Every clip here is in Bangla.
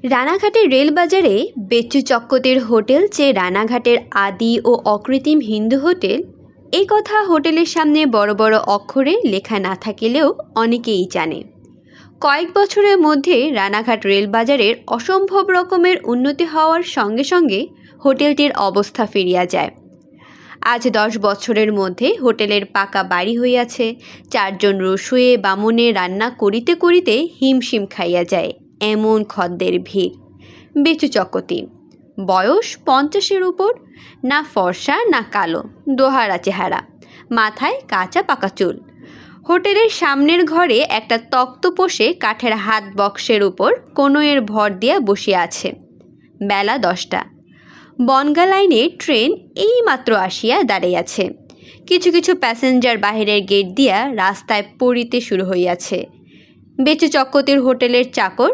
রানাঘাটের রেলবাজারে বেচু চক্কতির হোটেল যে রানাঘাটের আদি ও অকৃত্রিম হিন্দু হোটেল, এই কথা হোটেলের সামনে বড় বড় অক্ষরে লেখা না থাকিলেও অনেকেই জানে। কয়েক বছরের মধ্যে রানাঘাট রেলবাজারের অসম্ভব রকমের উন্নতি হওয়ার সঙ্গে সঙ্গে হোটেলটির অবস্থা ফিরিয়া যায়। আজ 10 বছরের মধ্যে হোটেলের পাকা বাড়ি হইয়াছে। 4 জন রসুয়ে বামুনে রান্না করিতে করিতে হিমশিম খাইয়া যায়, এমন খদ্দের ভিড়। বেচু চক্কতি, বয়স 50-এর উপর, না ফর্সা না কালো, দোহারা চেহারা, মাথায় কাঁচা পাকা চুল। হোটেলের সামনের ঘরে একটা তক্তপোষে কাঠের হাত বক্সের উপর কনুইয়ের ভর দিয়া বসিয়া আছে। বেলা 10টা। বনগা লাইনের ট্রেন এইমাত্র আসিয়া দাঁড়াইয়াছে। কিছু কিছু প্যাসেঞ্জার বাহিরের গেট দিয়া রাস্তায় পড়িতে শুরু হইয়াছে। বেচু চক্কতির হোটেলের চাকর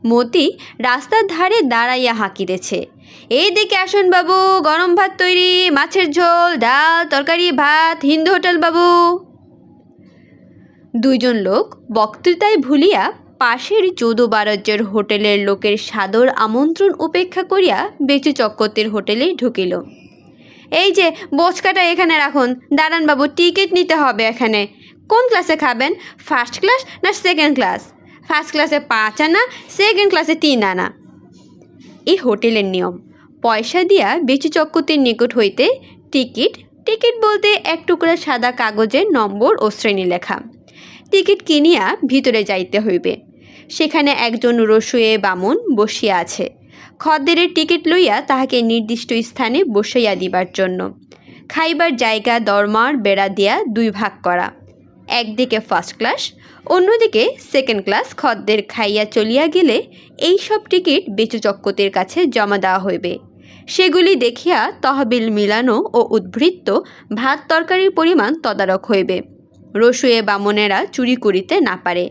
মতি রাস্তার ধারে দাঁড়াইয়া হাঁকিতেছে, এই দিকে আসুন বাবু, গরম ভাত তৈরি, মাছের ঝোল, ডাল, তরকারি, ভাত, হিন্দু হোটেল বাবু। 2 জন লোক বক্তৃতায় ভুলিয়া পাশের যদুবারজ্যের হোটেলের লোকের সাদর আমন্ত্রণ উপেক্ষা করিয়া বেচু চক্কতির হোটেলে ঢুকিল। এই যে বোচকাটা এখানে রাখুন, দাঁড়ান বাবু, টিকিট নিতে হবে এখানে। কোন ক্লাসে খাবেন, ফার্স্ট ক্লাস না সেকেন্ড ক্লাস? ফার্স্ট ক্লাসে 5 আনা, সেকেন্ড ক্লাসে 3 আনা। এই হোটেলের নিয়ম। পয়সা দিয়া বেচু চক্কতির নিকট হইতে টিকিট বলতে এক টুকরা সাদা কাগজের নম্বর ও শ্রেণী লেখা। টিকিট কিনিয়া ভিতরে যাইতে হইবে। সেখানে একজন রসুয়ে বামুন বসিয়া আছে, খদ্দেরের টিকিট লইয়া তাহাকে নির্দিষ্ট স্থানে বসাইয়া দিবার জন্য। খাইবার জায়গা দরমার বেড়া দিয়া 2 ভাগ করা, একদিকে ফার্স্ট ক্লাস, অন্যদিকে সেকেন্ড ক্লাস। খদ্দের খাইয়া চলিয়া গেলে এই সব টিকিট বেচু চক্কতির কাছে জমা দেওয়া হইবে। সেগুলি দেখিয়া তহবিল মিলানো ও উদ্বৃত্ত ভাত তরকারির পরিমাণ তদারক হইবে, রসুয়ে বামনেরা চুরি করিতে না পারে।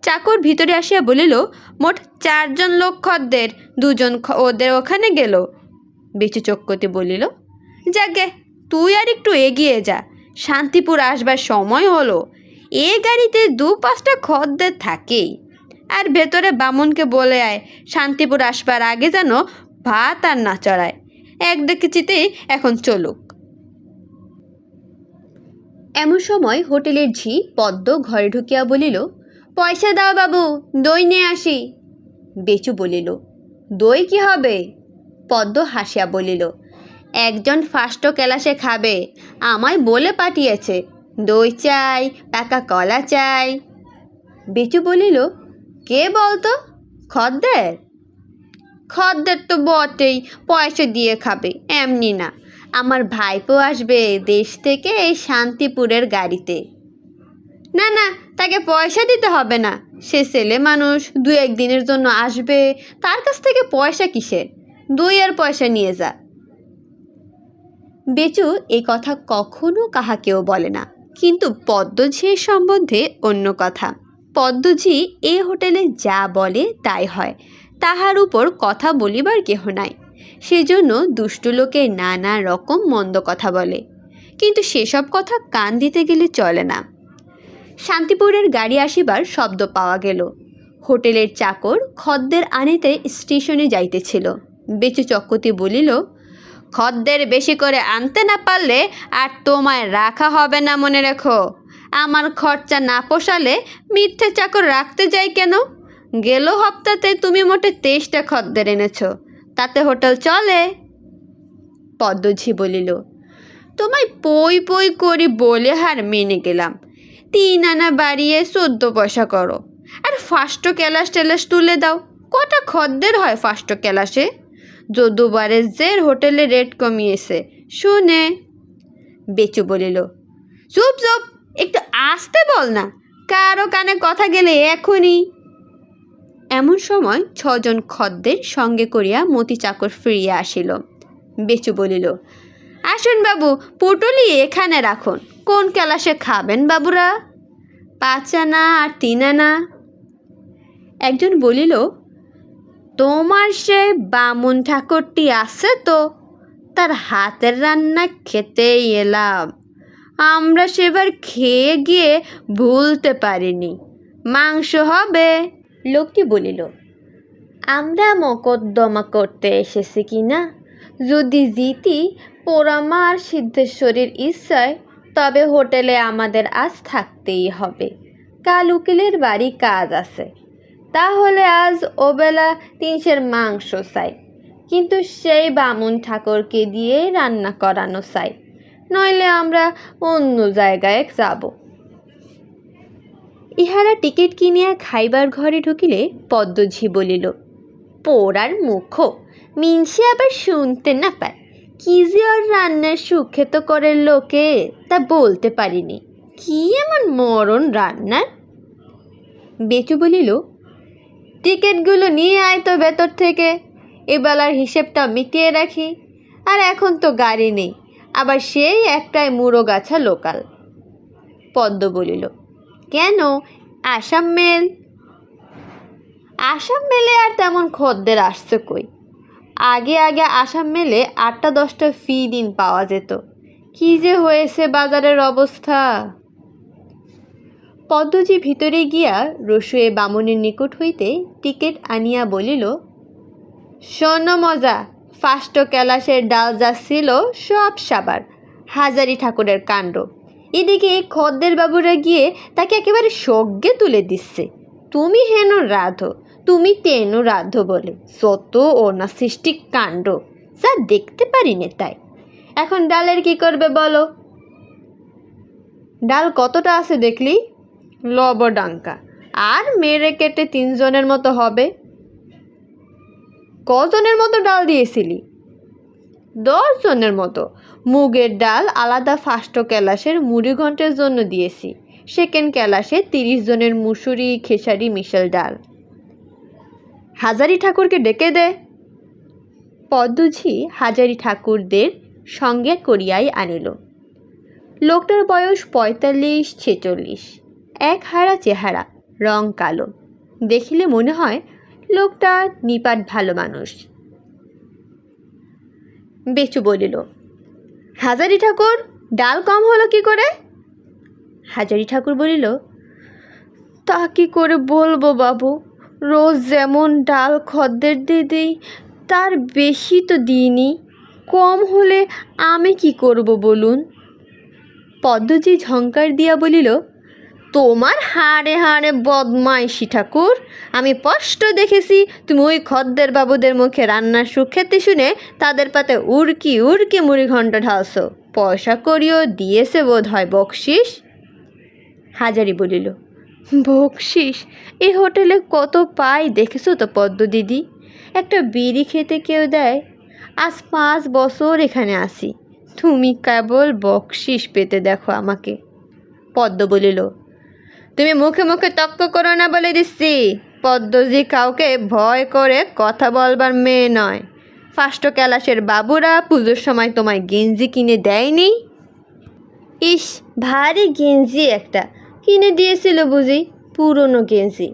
চাকর ভিতরে আসিয়া বলিল, মোট 4 জন লোক খদ্দের, 2 জন ওদের ওখানে গেল। বেচু চক্কতি বলিল, যাকে তুই আর একটু এগিয়ে যা, শান্তিপুর আসবার সময় হলো। এ গাড়িতে 2-5টা খদ্দের থাকেই। আর ভেতরে বামুনকে বলে আয়, শান্তিপুর আসবার আগে যেন ভাত আর না চড়ায়। এক ডেকেচিতেই এখন চলুক। এমন সময় হোটেলের ঝি পদ্ম ঘরে ঢুকিয়া বলিল, পয়সা দাও বাবু, দই নিয়ে আসি। বেচু বলিল, দই কি হবে? পদ্ম হাসিয়া বলিল, একজন ফার্স্ট ক্লাসে খাবে, আমায় বলে পাঠিয়েছে, দই চাই, পাকা কলা চাই। বেচু বলিল, কে বলতো? খদ্দের? খদ্দের তো বটেই, পয়সা দিয়ে খাবে, এমনি না। আমার ভাইপো আসবে দেশ থেকে এই শান্তিপুরের গাড়িতে। না না, তাকে পয়সা দিতে হবে না, সে ছেলে মানুষ, 2-1 দিনের জন্য আসবে, তার কাছ থেকে পয়সা কিসের? দই আর পয়সা নিয়ে যা। বেচু এই কথা কখনো কাহাকেও বলে না, কিন্তু পদ্মঝির সম্বন্ধে অন্য কথা। পদ্মঝি এ হোটেলে যা বলে তাই হয়, তাহার উপর কথা বলিবার কেহ নাই। সেজন্য দুষ্টু লোকে নানা রকম মন্দ কথা বলে, কিন্তু সেসব কথা কান দিতে গেলে চলে না। শান্তিপুরের গাড়ি আসিবার শব্দ পাওয়া গেল। হোটেলের চাকর খদ্দের আনিতে স্টেশনে যাইতেছিল। বেচু চক্কতি বলিল, খদ্দের বেশি করে আনতে না পারলে আর তোমায় রাখা হবে না, মনে রেখো। আমার খরচা না পোষালে মিথ্যে চাকর রাখতে যাই কেন? গেল হপ্তাতে তুমি মোটে 23টা খদ্দের এনেছ, তাতে হোটেল চলে? পদ্মঝি বলিল, তোমায় পই পই করি বলে হার মেনে গেলাম। 3 আনা বাড়িয়ে 14 পয়সা করো, আর ফার্স্ট ক্লাস টেলাস তুলে দাও। কটা খদ্দের হয় ফার্স্ট ক্লাসে? যদুবারের হোটেলে রেট কমিয়েছে শুনে। বেচু বলিল, চুপ চুপ, একটু আসতে বল না, কারো কানে কথা গেলে এখনই। এমন সময় 6 জন খদ্দের সঙ্গে করিয়া মতি চাকর ফিরিয়া আসিল। বেচু বলিল, আসুন বাবু, পুটলি এখানে রাখুন। কোন ক্লাসে খাবেন বাবুরা? 5 আনা আর 3 আনা। একজন বলিল, তোমার সে বামুন ঠাকুরটি আছে তো, তার হাতের রান্না খেতেই এলাম। আমরা সেবার খেয়ে গিয়ে ভুলতে পারিনি, মাংস হবে। লোকটি বলিল, আমরা মকদ্দমা করতে এসেছি কি না? যদি জিতি পোড়ামা আর সিদ্ধেশ্বরীর ইচ্ছায়, তবে হোটেলে আমাদের আজ থাকতেই হবে। কাল উকিলের বাড়ি কাজ আছে। তাহলে আজ ওবেলা 3 মাংস চাই, কিন্তু সেই বামুন ঠাকুরকে দিয়ে রান্না করানো চাই, নইলে আমরা অন্য জায়গায় যাব। ইহারা টিকিট কিনিয়া খাইবার ঘরে ঢুকিলে পদ্মঝি বলিল, পোড়ার মুখ মিনসে আবার শুনতে না পায়। কি যে ওর রান্নার সুখ্যাত করে লোকে, তা বলতে পারিনি। কি এমন মরণ রান্নার? বেচু বলিল, টিকিটগুলো নিয়ে আয় তো ভেতর থেকে, এবেলার হিসেবটা মিটিয়ে রাখি। আর এখন তো গাড়ি নেই, আবার সেই একটাই মুড়ো গাছা লোকাল। পদ্ম বলিল, কেন? আসাম মেল। আসাম মেলে আর তেমন খদ্দের আসছে কই? আগে আগে আসাম মেলে 8-10টা ফি দিন পাওয়া যেত। কি যে হয়েছে বাজারের অবস্থা। পদ্মজি ভিতরে গিয়া রসুয়ে বামনের নিকট হইতে টিকিট আনিয়া বলিল, শোনো মজা, ফাস্ট ক্যালাসের ডাল যা ছিল সব সাবার, হাজারি ঠাকুরের কাণ্ড। এদিকে খদ্দের বাবুরা গিয়ে তাকে একেবারে সজ্ঞে তুলে দিচ্ছে। তুমি হেন রাধো, তুমি তেন রাধো বলে যত ওনা সৃষ্টি কাণ্ড, যা দেখতে পারিনি তাই। এখন ডালের কি করবে বলো? ডাল কতটা আছে দেখলি? লবডাঙ্কা। আর মেরে কেটে 3 জনের মতো হবে। কজনের মতো ডাল দিয়েছিলি? 10 জনের মতো। মুগের ডাল আলাদা ফাস্ট ক্যালাসের মুড়ি ঘন্টের জন্য দিয়েছি। সেকেন্ড ক্যালাসে 30 জনের মুসুরি খেসারি মিশাল ডাল। হাজারি ঠাকুরকে ডেকে দে। পদ্মঝি হাজারি ঠাকুরদের সঙ্গে করিয়াই আনিল। লোকটার বয়স 45-46, এক হারা চেহারা, রং কালো। দেখিলে মনে হয় লোকটা নিপাট ভালো মানুষ। বেচু বলিল, হাজারি ঠাকুর, ডাল কম হলো কি করে? হাজারি ঠাকুর বলিল, তা কি করে বলবো বাবু, রোজ যেমন ডাল খদ্দের দিই তার বেশি তো দিইনি। কম হলে আমি কি করব বলুন? পদ্মজি ঝংকার দিয়া বলিল, তোমার হাড়ে হাড়ে বদমাইশি ঠাকুর। আমি স্পষ্ট দেখেছি তুমি ওই খদ্দের বাবুদের মুখে রান্নার সুখ্যাতি শুনে তাদের পাতে উড়কি উড়কি মুড়ি ঘণ্ট ঢালছ। পয়সা করিও দিয়েছে বোধ হয় বকশিস। হাজারি বলিল, বকশিস? এই হোটেলে কত পাই দেখেছো তো পদ্ম দিদি? একটা বিড়ি খেতে কেউ দেয়? আজ 5 বছর এখানে আসি, তুমি কেবল বকশিস পেতে দেখো আমাকে। পদ্ম বলিল, তুমি মুখে মুখে তক্ক করো না বলে দিচ্ছি। পদ্মজি কাউকে ভয় করে কথা বলবার মেয়ে নয়। ফাস্ট ক্যালাসের বাবুরা পুজোর সময় তোমায় গেঞ্জি কিনে দেয়নি? ইস, ভারী গেঞ্জি একটা কিনে দিয়েছিল বুঝি, পুরনো গেঞ্জি।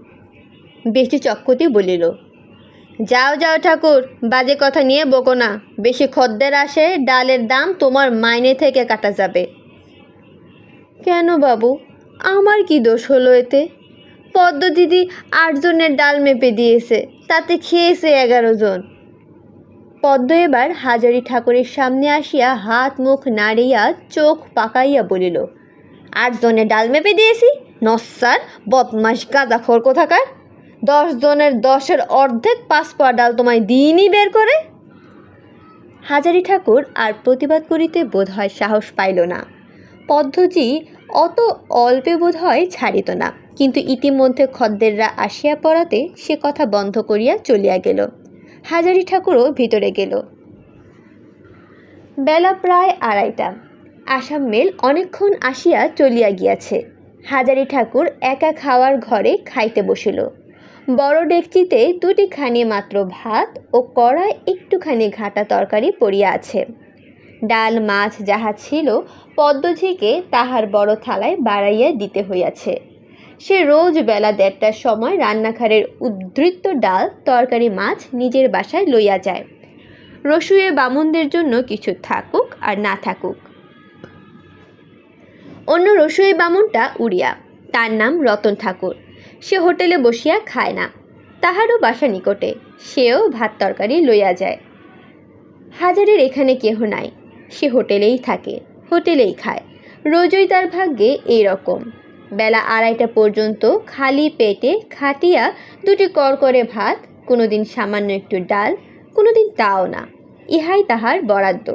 বেশি চক্কতি বলিল, যাও যাও ঠাকুর, বাজে কথা নিয়ে বকো না। বেশি খদ্দের আসে, ডালের দাম তোমার মাইনে থেকে কাটা যাবে। কেন বাবু, আমার কি দোষ হলো এতে? পদ্ম দিদি 8 জনের ডাল মেপে দিয়েছে, তাতে খেয়েছে 11 জন। পদ্ম এবার হাজারি ঠাকুরের সামনে আসিয়া হাত মুখ নাড়িয়া চোখ পাকাইয়া বলিল, 8 জনের ডাল মেপে দিয়েছি? নস্যার বদমাস গাঁজাখোর কোথাকার। 10 জনের 10-এর অর্ধেক 5 পোয়া ডাল তোমায় দিইনি বের করে। হাজারি ঠাকুর আর প্রতিবাদ করিতে বোধ হয় সাহস পাইল না। পদ্মজি অত অল্পে বোধ হয় ছাড়িত না, কিন্তু ইতিমধ্যে খদ্দেররা আসিয়া পড়াতে সে কথা বন্ধ করিয়া চলিয়া গেল। হাজারি ঠাকুরও ভিতরে গেল। বেলা প্রায় 2:30। আসাম মেল অনেকক্ষণ আসিয়া চলিয়া গিয়াছে। হাজারি ঠাকুর একা খাওয়ার ঘরে খাইতে বসিল। বড় ডেকচিতে 2টি খানি মাত্র ভাত ও কড়ায় একটুখানি ঘাটা তরকারি পড়িয়া আছে। ডাল মাছ যাহা ছিল পদ্মঝিকে তাহার বড় থালায় বাড়াইয়া দিতে হইয়াছে। সে রোজ বেলা 1:30টার সময় রান্নাঘরের উদ্ধৃত ডাল তরকারি মাছ নিজের বাসায় লইয়া যায়। রসুয়ে বামুনদের জন্য কিছু থাকুক আর না থাকুক। অন্য রসুয়ে বামুনটা উড়িয়া, তার নাম রতন ঠাকুর। সে হোটেলে বসিয়া খায় না, তাহারও বাসা নিকটে, সেও ভাত তরকারি লইয়া যায়। হাজারের এখানে কেহ নাই, সে হোটেলেই থাকে, হোটেলেই খায়। রোজই তার ভাগ্যে এই রকম। বেলা 2:30 পর্যন্ত খালি পেটে খাটিয়া দুটি করকরে ভাত, কোনোদিন সামান্য একটু ডাল, কোনোদিন তাও না, ইহাই তাহার বরাদ্দ।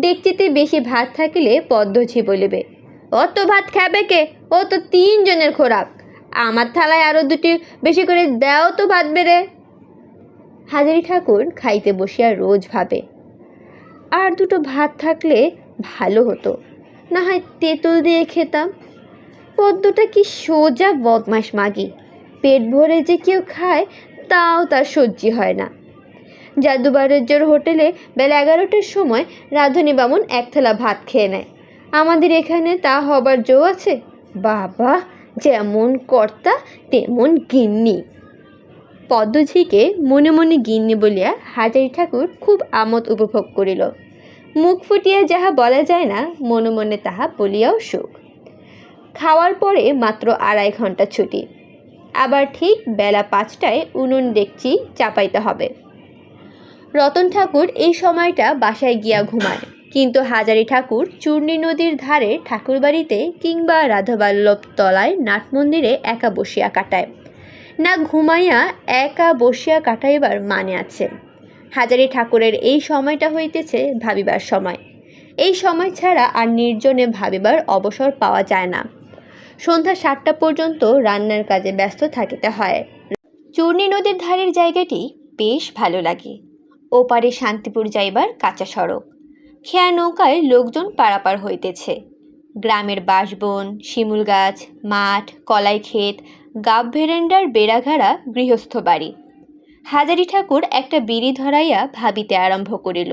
ডেকচিতে বেশি ভাত থাকিলে পদ্মঝি বলিবে, অত ভাত খাবে কে, ও তো 3 জনের খোরাক, আমার থালায় আরও দুটি বেশি করে দেও তো ভাত বেড়ে। হাজারি ঠাকুর খাইতে বসিয়া রোজ ভাবে, আর দুটো ভাত থাকলে ভালো হতো, না হয় তেঁতুল দিয়ে খেতাম। পদ্মটা কি সোজা বদমাস মাগি, পেট ভরে যে কেউ খায় তাও তার সহ্য হয় না। জাদুবারের হোটেলে বেলা 11টার সময় রাঁধুনি বামুন 1 থালা ভাত খেয়ে নেয়, আমাদের এখানে তা হবার জো আছে? বাবা, যেমন কর্তা তেমন গিন্নি। পদ্মঝিকে মনে মনে গিন্নি বলিয়া হাজারি ঠাকুর খুব আমোদ উপভোগ করিল। মুখ ফুটিয়া যাহা বলা যায় না, মনে মনে তাহা বলিয়াও সুখ। খাওয়ার পরে মাত্র 2.5 ঘন্টা ছুটি, আবার ঠিক বেলা 5টায় উনুন ডেকচি চাপাইতে হবে। রতন ঠাকুর এই সময়টা বাসায় গিয়া ঘুমায়, কিন্তু হাজারি ঠাকুর চূর্ণী নদীর ধারে ঠাকুরবাড়িতে কিংবা রাধাবল্লভ তলায় নাট মন্দিরে একা বসিয়া কাটায়। না ঘুমাইয়া একা বসিয়া কাটাইবার মানে আছে। হাজারি ঠাকুরের এই সময়টা হইতেছে ভাবিবার সময়। এই সময় ছাড়া আর নির্জনে ভাবিবার অবসর পাওয়া যায় না। সন্ধ্যা 7টা পর্যন্ত রান্নার কাজে ব্যস্ত থাকিতে হয়। চূর্ণী নদীর ধারের জায়গাটি বেশ ভালো লাগে। ওপারে শান্তিপুর যাইবার কাঁচা সড়ক, খেয়া নৌকায় লোকজন পারাপার হইতেছে। গ্রামের বাঁশবন, শিমুল গাছ, মাঠ, কলাই ক্ষেত, গাব ভেরেন্ডার বেড়াঘাড়া গৃহস্থ বাড়ি। হাজারি ঠাকুর একটা বিড়ি ধরাইয়া ভাবিতে আরম্ভ করিল।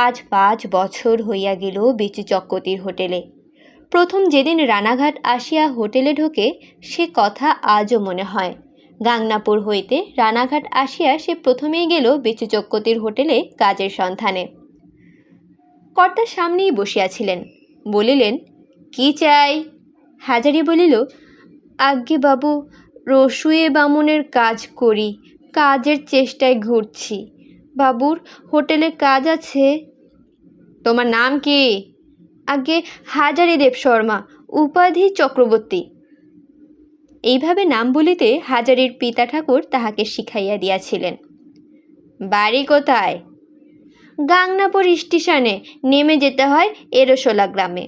আজ 5 বছর হইয়া গেল বেচু চক্কতির হোটেলে। প্রথম যেদিন রানাঘাট আসিয়া হোটেলে ঢোকে, সে কথা আজও মনে হয়। গাংনাপুর হইতে রানাঘাট আসিয়া সে প্রথমেই গেল বেচু চক্কতির হোটেলে কাজের সন্ধানে। কর্তার সামনেই বসিয়াছিলেন, বলিলেন, কি চাই? হাজারি বলিল, আজ্ঞে বাবু, রসুয়ে বামুনের কাজ করি, কাজের চেষ্টায় ঘুরছি। বাবুর হোটেলে কাজ আছে। তোমার নাম কি? আজ্ঞে হাজারি দেব শর্মা, উপাধি চক্রবর্তী। এইভাবে নাম বলিতে হাজারির পিতা ঠাকুর তাহাকে শিখাইয়া দিয়াছিলেন। বাড়ি কোথায়? গাংনাপুর স্টেশনে নেমে যেতে হয় এরশোলা গ্রামে।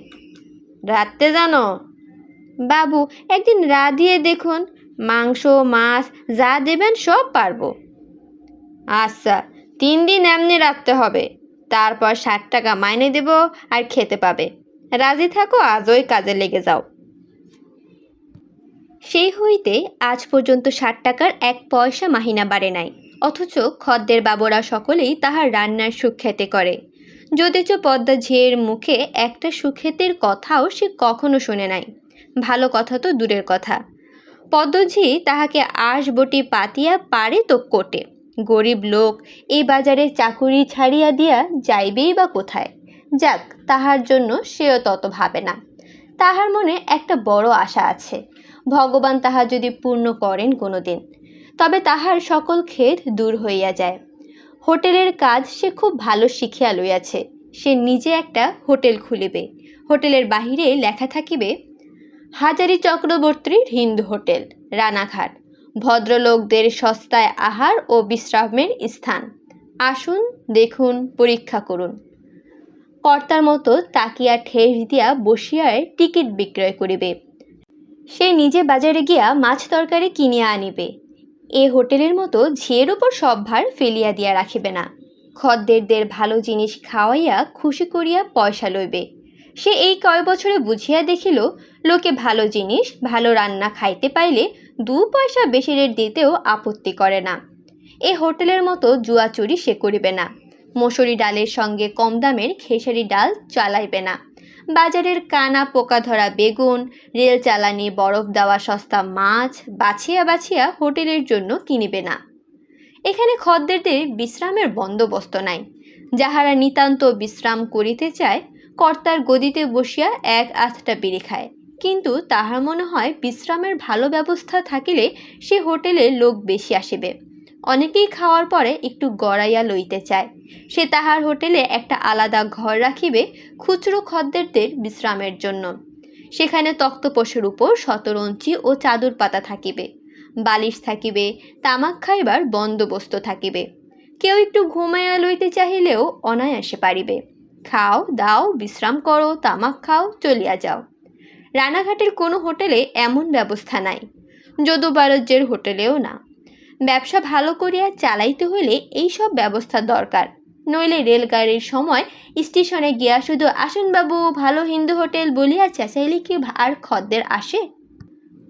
রাত্রে জানো? বাবু, একদিন রাঁধিয়ে দেখুন, মাংস মাছ যা দেবেন সব পারবো। আচ্ছা, 3 দিন এমনি রাখতে হবে, তারপর 60 টাকা মাইনে দেব আর খেতে পাবে। রাজি থাকো, আজই কাজে লেগে যাও। সেই হইতে আজ পর্যন্ত 60 টাকার 1 পয়সা মাহিনা বাড়ে নাই, অথচ খদ্দের বাবুরা সকলেই তাহার রান্নার সুখ্যাতি করে। যদিচ পদ্মা ঝিয়ের মুখে একটা সুখ্যাতির কথাও সে কখনো শোনে নাই। ভালো কথা তো দূরের কথা, পদ্মঝি তাহাকে আঁশ বটি পাতিয়া পারে তো কোটে। গরিব লোক, এই বাজারে চাকুরি ছাড়িয়া দিয়া যাইবেই বা কোথায়? যাক, তাহার জন্য সেও তত ভাবে না। তাহার মনে একটা বড় আশা আছে, ভগবান তাহা যদি পূর্ণ করেন কোনো দিন, তবে তাহার সকল খেদ দূর হইয়া যায়। হোটেলের কাজ সে খুব ভালো শিখিয়া লইয়াছে। সে নিজে একটা হোটেল খুলিবে। হোটেলের বাহিরে লেখা থাকিবে, হাজারি চক্রবর্তীর হিন্দু হোটেল, রানাঘাট, ভদ্রলোকদের সস্তায় আহার ও বিশ্রামের স্থান। আসুন, দেখুন, পরীক্ষা করুন। কর্তার মতো তাকিয়া ঠেস দিয়া বসিয়ায় টিকিট বিক্রয় করিবে। সে নিজে বাজারে গিয়া মাছ তরকারি কিনিয়া আনিবে। এ হোটেলের মতো ঝিয়ের উপর সব ভার ফেলিয়া দিয়া রাখিবে না। খদ্দেরদের ভালো জিনিস খাওয়াইয়া খুশি করিয়া পয়সা লইবে। সে এই কয় বছরে বুঝিয়া দেখিল, লোকে ভালো জিনিস ভালো রান্না খাইতে পাইলে 2 পয়সা বেশি রেট দিতেও আপত্তি করে না। এ হোটেলের মতো জুয়াচুরি সে করিবে না। মসুরি ডালের সঙ্গে কম দামের খেসারি ডাল চালাইবে না। বাজারের কানা পোকা ধরা বেগুন, রেল চালানি বরফ দেওয়া সস্তা মাছ বাছিয়া বাছিয়া হোটেলের জন্য কিনিবে না। এখানে খদ্দেরদের বিশ্রামের বন্দোবস্ত নাই। যাহারা নিতান্ত বিশ্রাম করিতে চায়, কর্তার গদিতে বসিয়া 1 আধটা বিড়ি খায়, কিন্তু তাহার মনে হয় বিশ্রামের ভালো ব্যবস্থা থাকিলে সে হোটেলে লোক বেশি আসিবে। অনেকেই খাওয়ার পরে একটু গড়াইয়া লইতে চায়। সে তাহার হোটেলে একটা আলাদা ঘর রাখিবে খুচরো খদ্দেরদের বিশ্রামের জন্য। সেখানে তক্তপোশের উপর শতরঞ্চি ও চাদর পাতা থাকিবে, বালিশ থাকিবে, তামাক খাইবার বন্দোবস্ত থাকিবে। কেউ একটু ঘুমাইয়া লইতে চাহিলেও অনায়াসে পারিবে। খাও দাও, বিশ্রাম করো, তামাক খাও, চলিয়া যাও। রানাঘাটের কোনো হোটেলে এমন ব্যবস্থা নাই, যদু বাণিজ্যের হোটেলেও না। ব্যবসা ভালো করিয়া চালাইতে হইলে এইসব ব্যবস্থা দরকার, নইলে রেলগাড়ির সময় স্টেশনে গিয়া শুধু আসুন বাবু, ভালো হিন্দু হোটেল বলিয়া চেঁচাইলে কি আর খদ্দের আসে?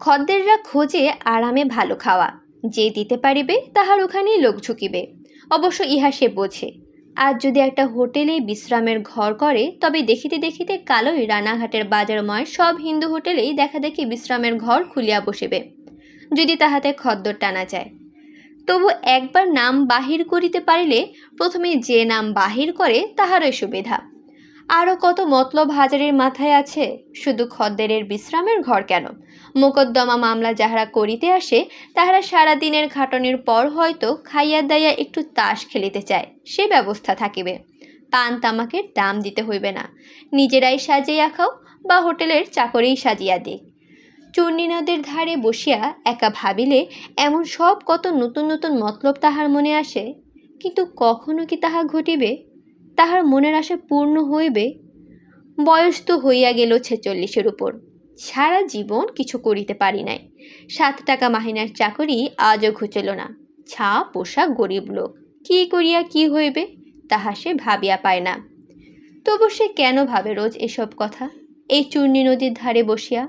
খদ্দেররা খোঁজে আরামে ভালো খাওয়া, যে দিতে পারিবে তাহার ওখানেই লোক ঝুঁকিবে। অবশ্য ইহা সে বোঝে। আজ যদি একটা হোটেলে বিশ্রামের ঘর করে, তবে দেখিতে দেখিতে কালোই রানাঘাটের বাজারময় সব হিন্দু হোটেলেই দেখা দেখি বিশ্রামের ঘর খুলিয়া বসিবে, যদি তাহাতে খদ্দর টানা যায়। তবু একবার নাম বাহির করিতে পারিলে প্রথমে যে নাম বাহির করে তাহারই সুবিধা। আরও কত মতলব হাজারের মাথায় আছে, শুধু খদ্দেরের বিশ্রামের ঘর কেন, মোকদ্দমা মামলা যাহারা করিতে আসে তাহারা সারা দিনের খাটনির পর হয়তো খাইয়া দাইয়া একটু তাস খেলিতে চায়, সে ব্যবস্থা থাকিবে। পান তামাকের দাম দিতে হইবে না, নিজেরাই সাজিয়া খাও বা হোটেলের চাকরেই সাজিয়া দিক। চূর্ণী নদের ধারে বসিয়া একা ভাবিলে এমন সব কত নতুন নতুন মতলব তাহার মনে আসে, কিন্তু কখনো কি তাহা ঘটিবে? তাহার মনের আশা পূর্ণ হইবে? বয়স তো হইয়া গেল 46-এর উপর, সারা জীবন কিছু করিতে পারি নাই। 7 টাকা মাহিনার চাকরি আজও ঘুচল না। ছা পোষা গরিব লোক, কি করিয়া কি হইবে তাহা সে ভাবিয়া পায় না। তবু সে কেন ভাবে রোজ এসব কথা? এই চূর্ণী নদীর ধারে বসিয়া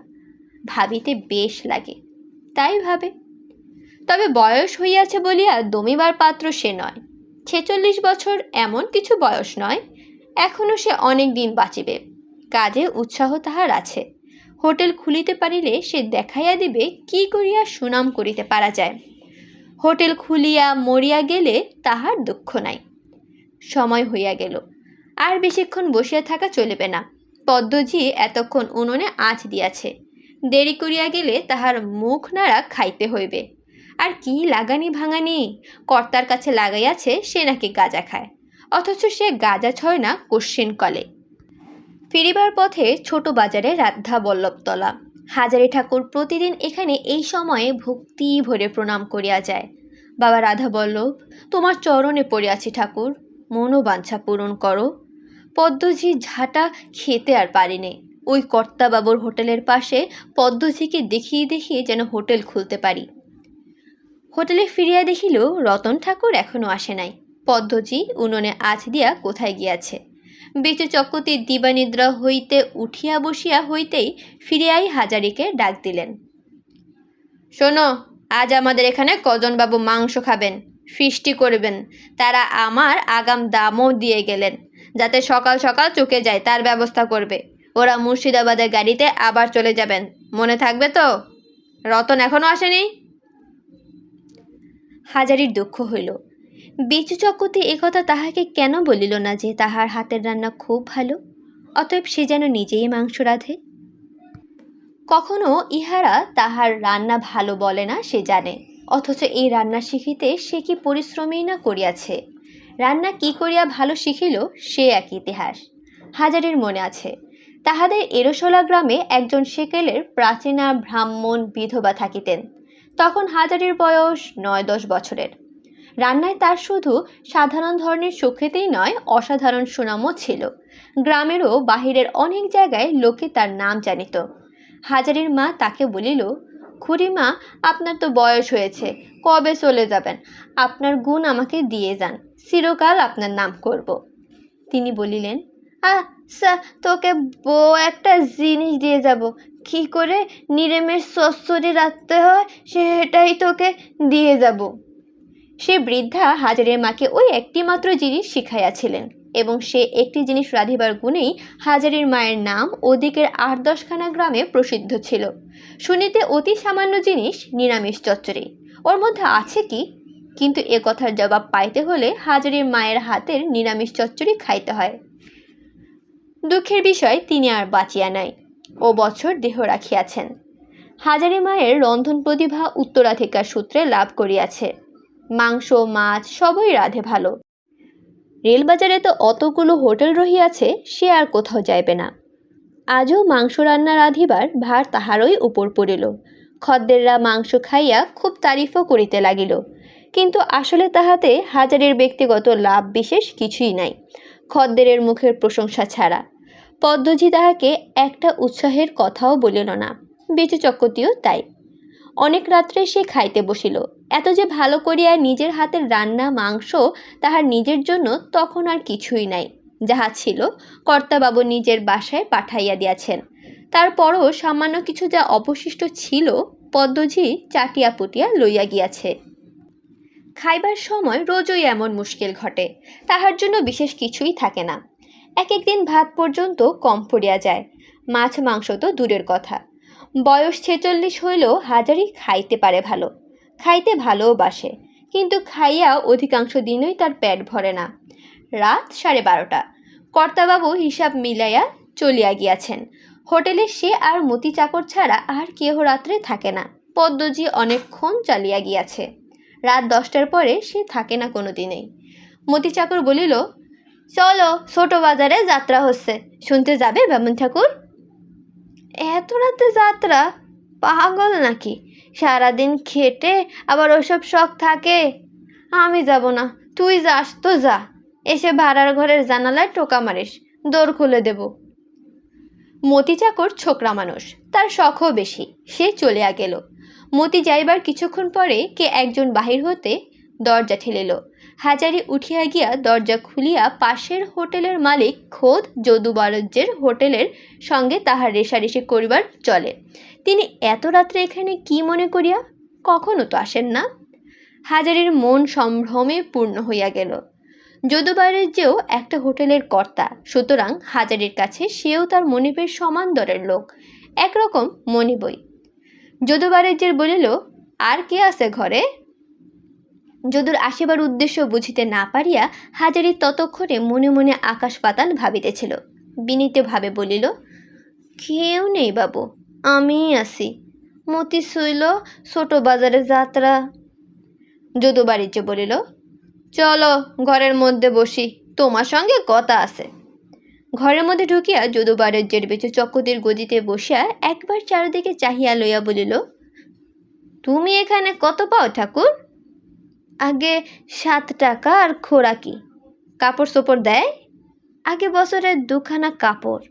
ভাবিতে বেশ লাগে, তাই ভাবে। তবে বয়স হইয়াছে বলিয়া দমিবার পাত্র সে নয়। 46 বছর এমন কিছু বয়স নয়, এখনো সে অনেক দিন বাঁচিবে। কাজে উৎসাহ তাহার আছে। হোটেল খুলিতে পারিলে সে দেখাইয়া দিবে কি করিয়া সুনাম করিতে পারা যায়। হোটেল খুলিয়া মরিয়া গেলে তাহার দুঃখ নাই। সময় হইয়া গেল, আর বেশিক্ষণ বসিয়া থাকা চলিবে না। পদ্মজি এতক্ষণ উনুনে আঁচ দিয়াছে, দেরি করিয়া গেলে তাহার মুখ নাড়া খাইতে হইবে। আর কি লাগানি ভাঙানি কর্তার কাছে লাগাইয়াছে, সে নাকি গাঁজা খায়, অথচ সে গাঁজা ছয় না কোশ্চিন কলে। ফিরিবার পথে ছোট বাজারে রাধা বল্লভতলা। হাজারি ঠাকুর প্রতিদিন এখানে এই সময়ে ভক্তি ভরে প্রণাম করিয়া যায়। বাবা রাধা বল্লভ, তোমার চরণে পড়িয়াছি ঠাকুর, মনোবাঞ্ছা পূরণ করো। পদ্মজি ঝাঁটা খেতে আর পারিনি। ওই কর্তাবাবুর হোটেলের পাশে পদ্মজিকে দেখিয়ে দেখিয়ে যেন হোটেল খুলতে পারি। হোটেলে ফিরিয়া দেখিল রতন ঠাকুর এখনো আসে নাই। পদ্মজি উনুনে আঁচ দিয়া কোথায় গিয়াছে। বেচে চক্কতি দিবানিদ্রা হইতে উঠিয়া বসিয়া হইতেই ফিরিয়াই হাজারিকে ডাক দিলেন। শোনো, আজ আমাদের এখানে কজনবাবু মাংস খাবেন, ফিস্টি করবেন। তারা আমার আগাম দামও দিয়ে গেলেন, যাতে সকাল সকাল চুকে যায় তার ব্যবস্থা করবে। ওরা মুর্শিদাবাদের গাড়িতে আবার চলে যাবেন, মনে থাকবে তো? রতন এখনো আসেনি। হাজারির দুঃখ হইল। বেচু চক্রবর্তী একথা তাহাকে কেন বলিল না যে তাহার হাতের রান্না খুব ভালো? অতএব সে যেন নিজেই মাংস রাঁধে। কখনো ইহারা তাহার রান্না ভালো বলে না সে জানে, অথচ এই রান্না শিখিতে সে কি পরিশ্রমই না করিয়াছে। রান্না কি করিয়া ভালো শিখিল সে এক ইতিহাস। হাজারির মনে আছে, তাহাদের এরশোলা গ্রামে একজন সেকেলের প্রাচীনা ব্রাহ্মণ বিধবা থাকিতেন। তখন হাজারির বয়স 9-10 বছরের। রান্নায় তার শুধু সাধারণ ধরনের সুখ্যাতিই নয়, অসাধারণ সুনামও ছিল। গ্রামেরও বাহিরের অনেক জায়গায় লোকে তার নাম জানিত। হাজারির মা তাকে বলিল, খুড়িমা, আপনার তো বয়স হয়েছে, কবে চলে যাবেন? আপনার গুণ আমাকে দিয়ে যান, চিরকাল আপনার নাম করব। তিনি বলিলেন, আচ্ছা, তোকে বউ একটা জিনিস দিয়ে যাব, কি করে নিরামিষ সচ্ছরি রাখতে হয় সেটাই তোকে দিয়ে যাব। সে বৃদ্ধা হাজারের মাকে ওই একটি মাত্র জিনিস শিখাইয়াছিলেন, এবং সে একটি জিনিস রাধিবার গুণেই হাজারের মায়ের নাম ওদিকের 8-10খানা গ্রামে প্রসিদ্ধ ছিল। শুনিতে অতি সামান্য জিনিস নিরামিষ চচ্চড়ি, ওর মধ্যে আছে কি? কিন্তু এ কথার জবাব পাইতে হলে হাজারের মায়ের হাতের নিরামিষ চচ্চড়ি খাইতে হয়। দুঃখের বিষয় তিনি আর বাঁচিয়া নাই। ও বছর দেহ রাখিয়াছেন। হাজারি মায়ের রন্ধন প্রতিভা উত্তরাধিকার সূত্রে লাভ করিয়াছে। মাংস মাছ সবই রাঁধে ভালো। রেলবাজারে তো অতগুলো হোটেল রহিয়াছে, সে আর কোথাও যাইবে না। আজও মাংস রান্না রাঁধিবার ভার তাহারই উপর পড়িল। খদ্দেররা মাংস খাইয়া খুব তারিফও করিতে লাগিল, কিন্তু আসলে তাহাতে হাজারের ব্যক্তিগত লাভ বিশেষ কিছুই নাই, খদ্দেরের মুখের প্রশংসা ছাড়া। পদ্মজি তাহাকে একটা উৎসাহের কথাও বলিল না, বেঁচে চক্কতিও তাই। অনেক রাত্রে সে খাইতে বসিল। এত যে ভালো করিয়া নিজের হাতের রান্না মাংস তাহার নিজের জন্য তখন আর কিছুই নাই। যাহা ছিল কর্তাবাবু নিজের বাসায় পাঠাইয়া দিয়াছেন। তারপরও সামান্য কিছু যা অবশিষ্ট ছিল পদ্মজি চাটিয়া পুটিয়া লইয়া গিয়াছে। খাইবার সময় রোজই এমন মুশকিল ঘটে, তাহার জন্য বিশেষ কিছুই থাকে না। এক একদিন ভাত পর্যন্ত কম পড়িয়া যায়, মাছ মাংস তো দূরের কথা। বয়স 46 হইলেও হাজারি খাইতে পারে ভালো, খাইতে ভালোবাসে, কিন্তু খাইয়া অধিকাংশ দিনই তার পেট ভরে না। রাত 12:30, কর্তাবাবু হিসাব মিলাইয়া চলিয়া গিয়াছেন। হোটেলে সে আর মতি চাকর ছাড়া আর কেহ রাত্রে থাকে না। পদ্মজি অনেকক্ষণ চালিয়া গিয়াছে। রাত 10টার পরে সে থাকে না কোনো দিনেই। মতি চাকর বলিল, চলো ছোট বাজারে যাত্রা হচ্ছে, শুনতে যাবে বামুন ঠাকুর? এত রাতে যাত্রা? পাগল নাকি? সারাদিন খেটে আবার ওসব শখ থাকে? আমি যাব না, তুই যাস তো যা। এসে ভাড়ার ঘরের জানালায় টোকা মারিস, দোর খুলে দেব। মতি চাকর ছোকরা মানুষ, তার শখও বেশি। সে চলিয়া গেল। মতি যাইবার কিছুক্ষণ পরে কে একজন বাহির হতে দরজা ঠেলিল। হাজারি উঠিয়া গিয়া দরজা খুলিয়া পাশের হোটেলের মালিক খোদ যদু বারজ্যের হোটেলের সঙ্গে তাহার রেষারেষি করিবার চলে। তিনি এত রাত্রে এখানে কি মনে করিয়া? কখনো তো আসেন না। হাজারির মন সম্ভ্রমে পূর্ণ হইয়া গেল। যদু বারজ্যেও একটা হোটেলের কর্তা, সুতরাং হাজারির কাছে সেও তার মনিবের সমান দরের লোক, একরকম মনিবই। যদু বারজ্যের বলিল, আর কে আছে ঘরে? যদুর আসিবার উদ্দেশ্য বুঝিতে না পারিয়া হাজারি ততক্ষণে মনে মনে আকাশ পাতাল ভাবিতেছিল। বিনীত ভাবে বলিল, কেউ নেই বাবু, আমিই আছি। মতি শুইল, ছোট বাজারে যাত্রা। যদু বারজ্য বলিল, চলো ঘরের মধ্যে বসি, তোমার সঙ্গে কথা আছে। ঘরের মধ্যে ঢুকিয়া যদু বারজ্যের বেঁচে চক্কতির গদিতে বসিয়া একবার চারিদিকে চাহিয়া লইয়া বলিল, তুমি এখানে কত পাও ঠাকুর? আগে 7 টাকা আর খোরাকি। কাপড় চোপড় দেয়? আগে বছরে 2খানা কাপড়।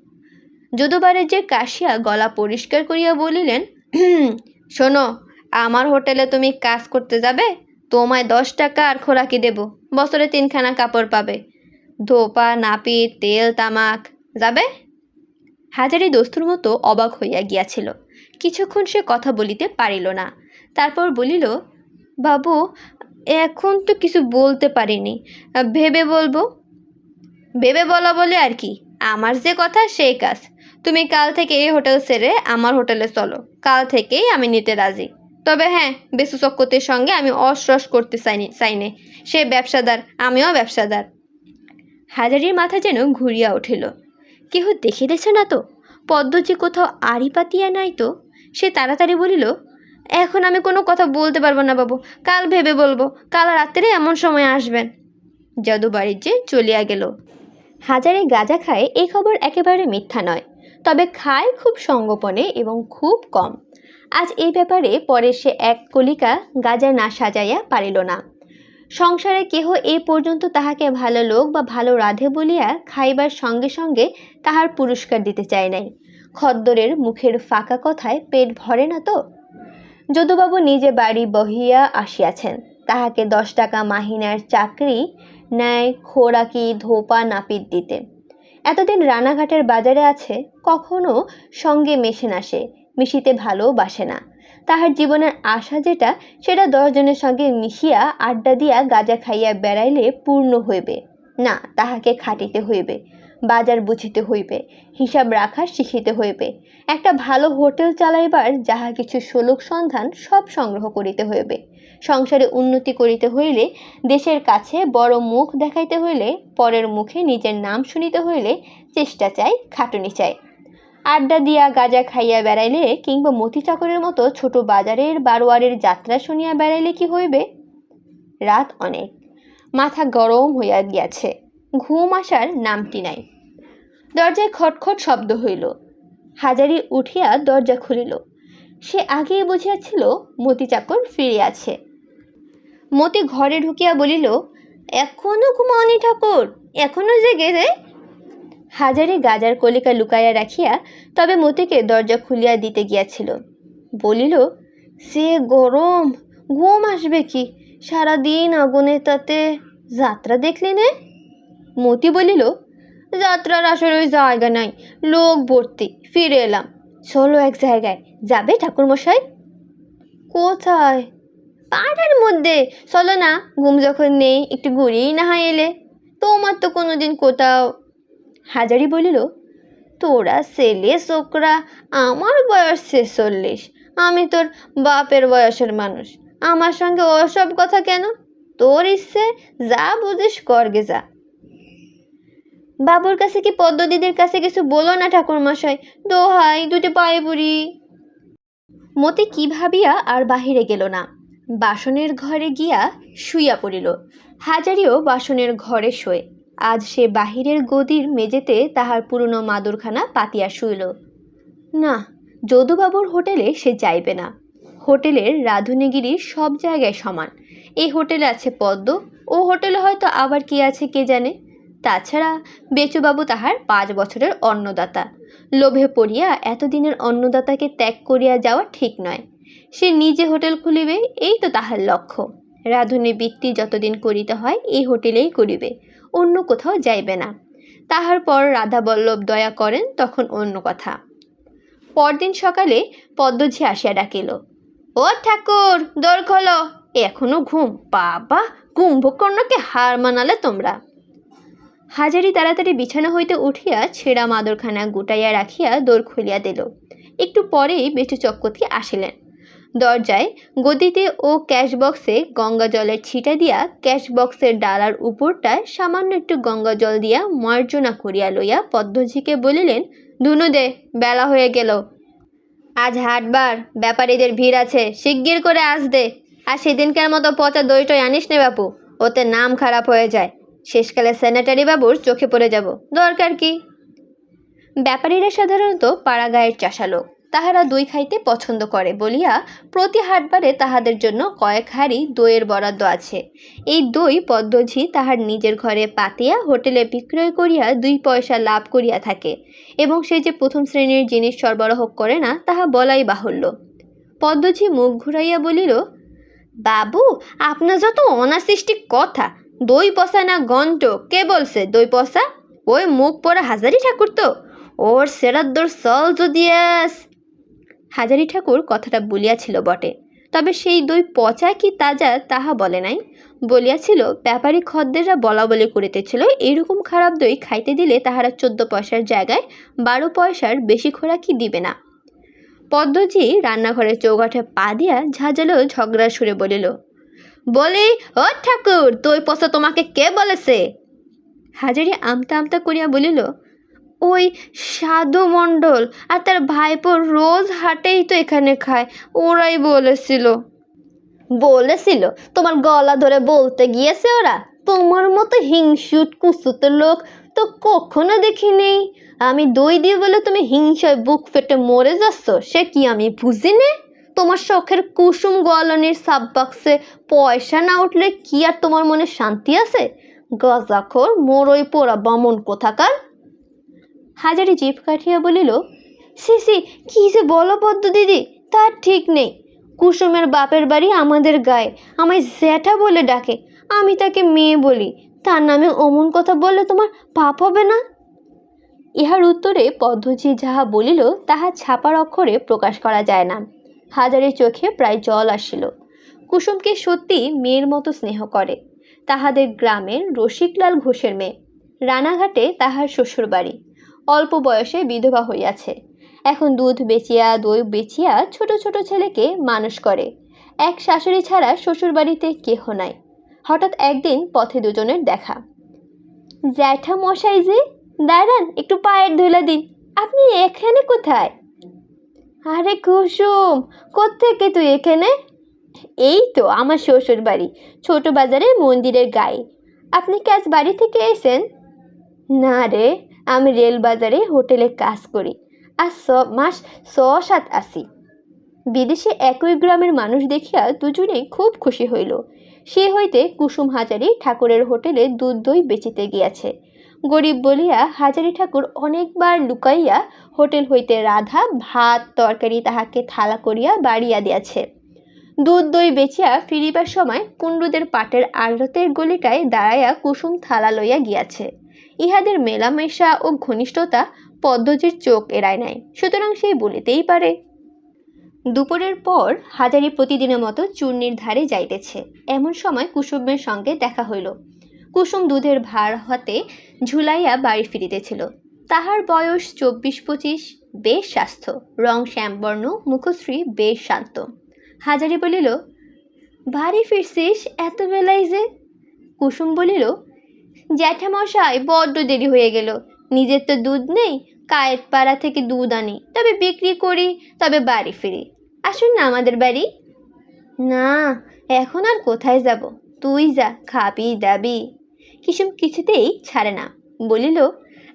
যদু বারজ্যে কাশিয়া গলা পরিষ্কার করিয়া বলিলেন, শোনো, আমার হোটেলে তুমি কাজ করতে যাবে, তোমায় 10 টাকা আর খোরাকি দেব, বছরে 3খানা কাপড় পাবে, ধোপা নাপিত তেল তামাক। যাবে? হাজারি দস্তুর মতো অবাক হইয়া গিয়াছিল। কিছুক্ষণ সে কথা বলিতে পারিল না। তারপর বলিল, বাবু, এখন তো কিছু বলতে পারিনি, ভেবে বলবো। ভেবে বলা বলে আর কি, আমার যে কথা সেই কাজ। তুমি কাল থেকে এই হোটেল ছেড়ে আমার হোটেলে চলো, কাল থেকেই আমি নিতে রাজি। তবে হ্যাঁ, বেসু চক্কতের সঙ্গে আমি অশ্রস করতে চাইনে। সে ব্যবসাদার, আমিও ব্যবসাদার। হাজারির মাথা যেন ঘুরিয়া উঠিল। কেহ দেখিতেছে না তো? পদ্মজি কোথাও আড়ি পাতিয়া নাই তো? সে তাড়াতাড়ি বলিল, এখন আমি কোনো কথা বলতে পারবো না বাবু, কাল ভেবে বলবো, কাল রাত্রে এমন সময় আসবেন। যদু বারজ্যে চলিয়া গেল। হাজারি গাঁজা খায়, এই খবর একেবারে মিথ্যা নয়, তবে খায় খুব সঙ্গোপনে এবং খুব কম। আজ এই ব্যাপারে পরে সে এক কলিকা গাঁজা না সাজাইয়া পারিল না। সংসারে কেহ এ পর্যন্ত তাহাকে ভালো লোক বা ভালো রাধে বলিয়া খাইবার সঙ্গে সঙ্গে তাহার পুরস্কার দিতে চায় নাই। খদ্দরের মুখের ফাঁকা কথায় পেট ভরে না তো? যদুবাবু নিজে বাড়ি বহিয়া আসিয়াছেন। তাহাকে 10 টাকা মাহিনার চাকরি নেয় খোরাকি ধোপা নাপিত দিতে। এতদিন রানাঘাটের বাজারে আছে, কখনো সঙ্গে মেশে না, সে মিশিতে ভালোবাসে না। তাহার জীবনের আশা যেটা, সেটা 10 জনের সঙ্গে মিশিয়া আড্ডা দিয়া গাঁজা খাইয়া বেড়াইলে পূর্ণ হইবে না। তাহাকে খাটিতে হইবে, বাজার বুঝিতে হইবে, হিসাব রাখা শিখিতে হইবে, একটা ভালো হোটেল চালাইবার যাহা কিছু শোলক সন্ধান সব সংগ্রহ করিতে হইবে। সংসারে উন্নতি করিতে হইলে, দেশের কাছে বড় মুখ দেখাইতে হইলে, পরের মুখে নিজের নাম শুনিতে হইলে চেষ্টা চাই, খাটুনি চাই। আড্ডা দিয়া গাঁজা খাইয়া বেড়াইলে কিংবা মতি চাকরের মতো ছোট বাজারের বারোয়ারের যাত্রা শুনিয়া বেড়াইলে কি হইবে? রাত অনেক, মাথা গরম হইয়া গিয়াছে, ঘুম আসার নামটি নাই। দরজায় খটখট শব্দ হইল। হাজারি উঠিয়া দরজা খুলিল। সে আগেই বুঝিয়াছিল মতি চাকর ফিরিয়াছে। মতি ঘরে ঢুকিয়া বলিল, এখনো ঘুমাওনি ঠাকুর? এখনো জেগে রে? হাজারি গাজার কলিকা লুকাইয়া রাখিয়া তবে মতিকে দরজা খুলিয়া দিতে গিয়াছিল। বলিল, সে গরম, ঘুম আসবে কি? সারাদিন আগুনে তাতে যাত্রা দেখলি নে? মতি বলিল, যাত্রার আসলে ওই জায়গা নাই, লোক ভর্তি, ফিরে এলাম। চলো এক জায়গায়। যাবে ঠাকুরমশাই? কোথায়? পাড়ার মধ্যে। চলো না, ঘুম যখন নেই একটু ঘুরেই না হয় এলে। তোমার তো কোনোদিন কোথাও। হাজারি বলিল, তোরা ছেলে ছোকরা, আমার বয়স 46, আমি তোর বাপের বয়সের মানুষ, আমার সঙ্গে ওসব কথা কেন? তোর ইচ্ছে, যা বুঝিস করগে যা। বাবুর কাছে কি পদ্মদিদির কাছে কিছু বলো না ঠাকুরমশাই, দোহাই, দুটি পায়ে পড়ি। মতি কি ভাবিয়া আর বাহিরে গেল না, বাসনের ঘরে গিয়া শুইয়া পড়িল। হাজারিও বাসনের ঘরে শোয়। আজ সে বাহিরের গদির মেঝেতে তাহার পুরনো মাদুরখানা পাতিয়া শুইল। না, যদুবাবুর হোটেলে সে যাইবে না। হোটেলের রাঁধুনিগিরি সব জায়গায় সমান। এই হোটেলে আছে পদ্ম, ও হোটেলে হয়তো আবার কি আছে কে জানে। তাছাড়া বেচুবাবু তাহার 5 বছরের অন্নদাতা। লোভে পড়িয়া এতদিনের অন্নদাতাকে ত্যাগ করিয়া যাওয়া ঠিক নয়। সে নিজে হোটেল খুলিবে, এই তো তাহার লক্ষ্য। রাঁধুনি বৃত্তি যতদিন করিতে হয় এই হোটেলেই করিবে, অন্য কোথাও যাইবে না। তাহার পর রাধাবল্লভ দয়া করেন তখন অন্য কথা। পরদিন সকালে পদ্মঝি আসিয়া ডাকিল, ও ঠাকুর, দোর খোলো। এখনো ঘুম? বাবা, কুম্ভকর্ণকে হার মানালে তোমরা। হাজারি তাড়াতাড়ি বিছানা হইতে উঠিয়া ছেঁড়া মাদরখানা গুটাইয়া রাখিয়া দোর খুলিয়া দিল। একটু পরেই বেচু চক্রবর্তী আসিলেন। দরজায়, গদিতে ও ক্যাশ বক্সে গঙ্গা জলের ছিটা দিয়া ক্যাশ বক্সের ডালার উপরটায় সামান্য একটু গঙ্গা জল দিয়া মার্জনা করিয়া লইয়া পদ্মঝিকে বলিলেন, ধুনু দে, বেলা হয়ে গেল। আজ হাটবার, ব্যাপারীদের ভিড় আছে, শিগগির করে আস দে। আর সেদিনকার মতো পচা দইটই আনিস নে বাপু, ওতে নাম খারাপ হয়ে যায়। শেষকালে স্যানিটারি বাবুর চোখে পড়ে যাব, দরকার কি? ব্যাপারীরা সাধারণত পাড়াগাঁয়ের চাষা লোক, তাহারা দই খাইতে পছন্দ করে বলিয়া প্রতি হাটবারে তাহাদের জন্য কয়েক হাঁড়ি দইয়ের বরাদ্দ আছে। এই দই পদ্মঝি তাহার নিজের ঘরে পাতিয়া হোটেলে বিক্রয় করিয়া 2 পয়সা লাভ করিয়া থাকে, এবং সে যে প্রথম শ্রেণীর জিনিস সরবরাহ করে না তাহা বলাই বাহুল্য। পদ্মঝি মুখ ঘুরাইয়া বলিল, বাবু, আপনার যত অনাসৃষ্টি কথা। দই পসা না গন্ট, কে বলছে দই পসা? ওই মুখ পড়া হাজারি ঠাকুর তো, ওর সেরাদ্দর সল যদি হাজারি ঠাকুর কথাটা বলিয়াছিল বটে, তবে সেই দই পচা কি তাজা তাহা বলে নাই। বলিয়াছিল ব্যাপারী খদ্দেররা বলা বলি করিতেছিল এইরকম খারাপ দই খাইতে দিলে তাহারা 14 পয়সার জায়গায় 12 পয়সার বেশি খোরাকি দিবে না। পদ্মজি রান্নাঘরের চৌকাঠে পা দিয়া ঝাঁঝালো ঝগড়ার সুরে বলিল, বলি, ও ঠাকুর, দই পচা তোমাকে কে বলেছে? হাজারি আমতা আমতা করিয়া বলিল, ওই সাধু মণ্ডল আর তার ভাইপো রোজ হাটেই তো এখানে খায়, ওরাই বলেছিল। বলেছিল? তোমার গলা ধরে বলতে গিয়েছে ওরা? তোমার মতো হিংসুট কুসুত লোক তো কখনো দেখিনি। আমি দই দিয়ে বলে তুমি হিংসায় বুক ফেটে মরে যাচ্ছ, সে কি আমি বুঝি নে? তোমার শখের কুসুম গলনির সাব বাক্সে পয়সা না উঠলে কি আর তোমার মনে শান্তি আছে? গজাখোর মোরই পোড়া বামন কোথাকার। হাজারি জিভ কাঠিয়া বলিল, সি, কি যে বলো পদ্ম দিদি, তার ঠিক নেই। কুসুমের বাপের বাড়ি আমাদের গায়ে, আমায় জ্যাঠা বলে ডাকে, আমি তাকে মেয়ে বলি। তার নামে অমন কথা বললে তোমার পাপ হবে না? ইহার উত্তরে পদ্মজি যাহা বলিল তাহা ছাপার অক্ষরে প্রকাশ করা যায় না। হাজারির চোখে প্রায় জল আসিল। কুসুমকে সত্যি মেয়ের মতো স্নেহ করে। তাহাদের গ্রামের রসিকলাল ঘোষের মেয়ে। রানাঘাটে তাহার শ্বশুর বাড়ি। অল্প বয়সে বিধবা হইয়াছে। এখন দুধ বেচিয়া দই বেচিয়া ছোট ছোট ছেলেকে মানুষ করে। এক শাশুড়ি ছাড়া শ্বশুর বাড়িতে কেহ নাই। হঠাৎ একদিন পথে দুজনের দেখা। জ্যাঠা মশাই যে, দাঁড়ান, একটু পায়ের ধুলা দিন। আপনি এখানে কোথায়? আরে কুসুম, কোত্থেকে তুই এখানে? এই তো আমার শ্বশুর বাড়ি, ছোট বাজারে মন্দিরের গায়ে। আপনি কি আজ বাড়ি থেকে এসেছেন? না রে, আমি রেল বাজারে হোটেলে কাজ করি। আর সব মাস ৬-৭ আসি। বিদেশে একই গ্রামের মানুষ দেখিয়া দুজনেই খুব খুশি হইল। সে হইতে কুসুম হাজারি ঠাকুরের হোটেলে দুধ দই বেচিতে গিয়াছে। গরিব বলিয়া হাজারি ঠাকুর অনেকবার লুকাইয়া হোটেল হইতে রাধা ভাত তরকারি তাহাকে থালা করিয়া বাড়িয়া দিয়াছে। দুধ দই বেচিয়া ফিরিবার সময় কুণ্ডুদের পাটের আড়তের গলিটায় দাঁড়াইয়া কুসুম থালা লইয়া গিয়াছে। ইহাদের মেলামেশা ও ঘনিষ্ঠতা পদ্মজির চোখ এড়ায় নাই, সুতরাং সেই বলিতেই পারে। দুপুরের পর হাজারি প্রতিদিনের মতো চূর্ণির ধারে যাইতেছে। এমন সময় কুসুমের সঙ্গে দেখা হইল। কুসুম দুধের ভার হাতে ঝুলাইয়া বাড়ি ফিরিতেছিল। তাহার বয়স 24-25, বেশ স্বাস্থ্য, রং শ্যামবর্ণ, মুখশ্রী বেশ শান্ত। হাজারি বলিল, বাড়ি ফিরছিস এত বেলায় যে? কুসুম বলিল, জ্যাঠামশাই বড্ড দেরি হয়ে গেল। নিজের তো দুধ নেই, কায়েতপাড়া থেকে দুধ আনি, তবে বিক্রি করি, তবে বাড়ি ফিরি। আসুন না আমাদের বাড়ি। না, এখন আর কোথায় যাব? তুই যা, খাবি দাবি। কুসুম কিছুতেই ছাড়ে না, বলিল,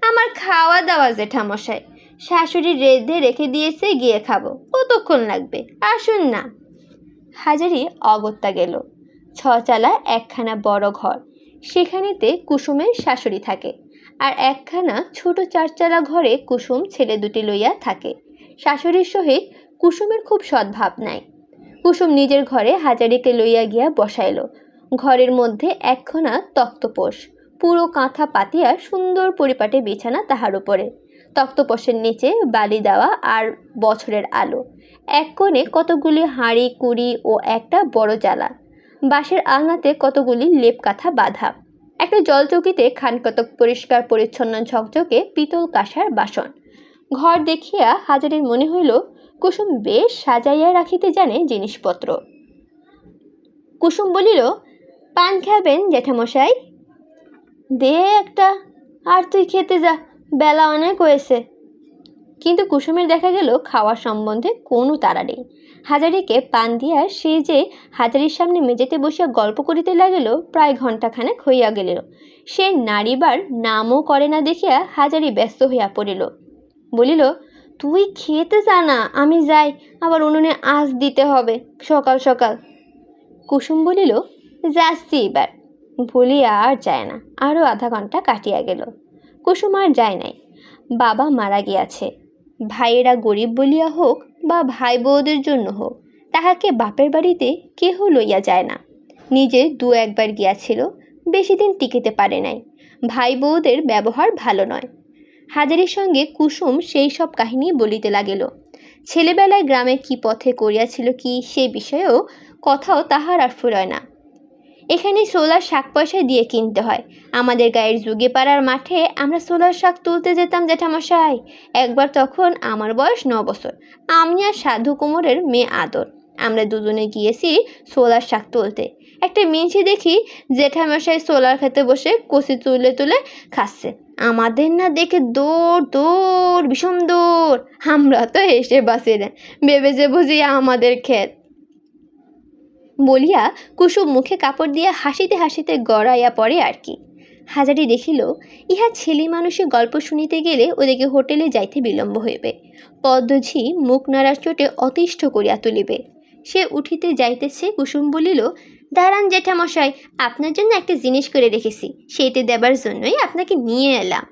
আমার খাওয়া দাওয়া জেঠামশাই, শাশুড়ি রেঁধে রেখে দিয়েছে, গিয়ে খাবো। কতক্ষণ লাগবে? আসুন না। হাজারি অগত্যা গেল। 6 চালা একখানা বড় ঘর, সেখানেতে কুসুমের শাশুড়ি থাকে। আর একখানা ছোট 4 চালা ঘরে কুসুম ছেলে দুটি লইয়া থাকে। শাশুড়ির সহিত কুসুমের খুব সদ্ভাব নাই। কুসুম নিজের ঘরে হাজারিকে লইয়া গিয়া বসাইল। ঘরের মধ্যে একখানা তক্তপোষ, পুরো কাঁথা পাতিয়া সুন্দর পরিপাটে বিছানা তাহার উপরে। তক্তপোষের নিচে বালি দেওয়া আর বছরের আলো। এক কোণে কতগুলি হাঁড়ি কুড়ি ও একটা বড় জ্বালা। বাঁশের আলনাতে কতগুলি লেপ কাঁথা বাঁধা। একটা জলচৌকিতে খানকতক পরিষ্কার পরিচ্ছন্ন ঝকঝকে পিতল কাঁসার বাসন। ঘর দেখিয়া হাজারির মনে হইল কুসুম বেশ সাজাইয়া রাখিতে জানে জিনিসপত্র। কুসুম বলিল, পান খাবেন জ্যাঠামশাই? দে একটা। আর তুই খেতে যা, বেলা অনেক হয়েছে। কিন্তু কুসুমের দেখা গেল খাওয়ার সম্বন্ধে কোনো তাড়া নেই। হাজারিকে পান দিয়া সে যে হাজারির সামনে মেঝেতে বসিয়া গল্প করিতে লাগিল, প্রায় ঘণ্টাখানেক হইয়া গেল। সে নাড়িবার নামও করে না দেখিয়া হাজারি ব্যস্ত হইয়া পড়িল। বলিল, তুই খেতে যা না, আমি যাই, আবার উনুনে আঁচ দিতে হবে সকাল সকাল। কুসুম বলিল, যাচ্ছি এবার। বলিয়া আর যায় না। আরও আধা ঘণ্টা কাটিয়া গেল। কুসুম আর যায় নাই। বাবা মারা গিয়াছে। ভাইয়েরা গরিব বলিয়া হোক বা ভাই বউদের জন্য হোক, তাহাকে বাপের বাড়িতে কেহ লইয়া যায় না। নিজে 2-1 বার গিয়াছিল, বেশি দিন টিকিতে পারে নাই। ভাই বউদের ব্যবহার ভালো নয়। হাজারির সঙ্গে কুসুম সেই সব কাহিনী বলিতে লাগিল। ছেলেবেলায় গ্রামে কি পথে করিয়াছিল কি, সে বিষয়েও কথাও তাহার আর ফুরয় না। এখানে সোলার শাক পয়সা দিয়ে কিনতে হয়। আমাদের গায়ের যুগে পাড়ার মাঠে আমরা সোলার শাক তুলতে যেতাম জ্যাঠামশাই। একবার তখন আমার বয়স 9 বছর। আমি আর সাধু কুমোরের মেয়ে আদর, আমরা দুজনে গিয়েছি সোলার শাক তুলতে। একটা মিনছি দেখি জেঠামশাই সোলার খেতে বসে কষি তুলে তুলে খাচ্ছে। আমাদের না দেখে দৌড় দৌড়, ভীষণ দৌড়। আমরা তো হেসে বাঁচি না, ভেবে যে বুঝি আমাদের ক্ষেত। বলিয়া কুসুম মুখে কাপড় দিয়া হাসিতে হাসিতে গড়াইয়া পড়ে আর কি। হাজারি দেখিল ইহা ছেলে মানুষে গল্প শুনিতে গেলে ওদিকে হোটেলে যাইতে বিলম্ব হইবে। পদ্মঝি মুখ নাড়ার চোটে অতিষ্ঠ করিয়া তুলিবে। সে উঠিতে যাইতেছে, কুসুম বলিল, দাঁড়ান জেঠামশাই, আপনার জন্য একটা জিনিস করে রেখেছি, সেইতে দেবার জন্যই আপনাকে নিয়ে এলাম।